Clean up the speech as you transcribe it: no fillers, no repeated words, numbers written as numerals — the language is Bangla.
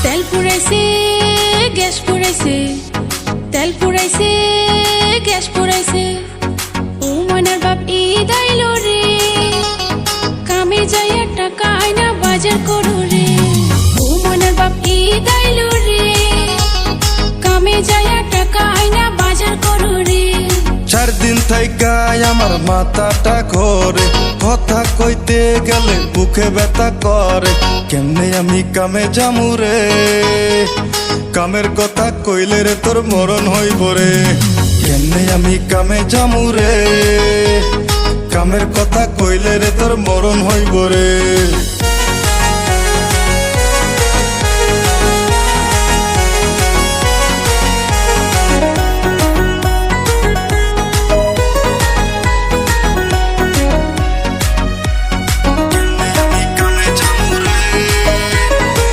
তেল পুরাইছে গ্যাস পুরাইছে, তেল পুরাইছে গ্যাস পুরাইছে। ও মনের বাপ ঈদ আইলো রে, কামে যাইয়া টাকা আইনা বাজার করো রে। ও মনের বাপ ঈদ আইলো রে, কামে যাইয়া টাকা আইনা বাজার করো রে। 4 দিন থাইকাই আমার মাথাটা ঘোরে, কথা কইতে গেলে বুকে ব্যথা করে। কেমনে আমি কামে যামু রে, কামের কথা কইলে রে তোর মরণ হইব রে। কেমনে আমি কামে যামু রে, কামের কথা কইলে রে তোর মরণ হইব রে।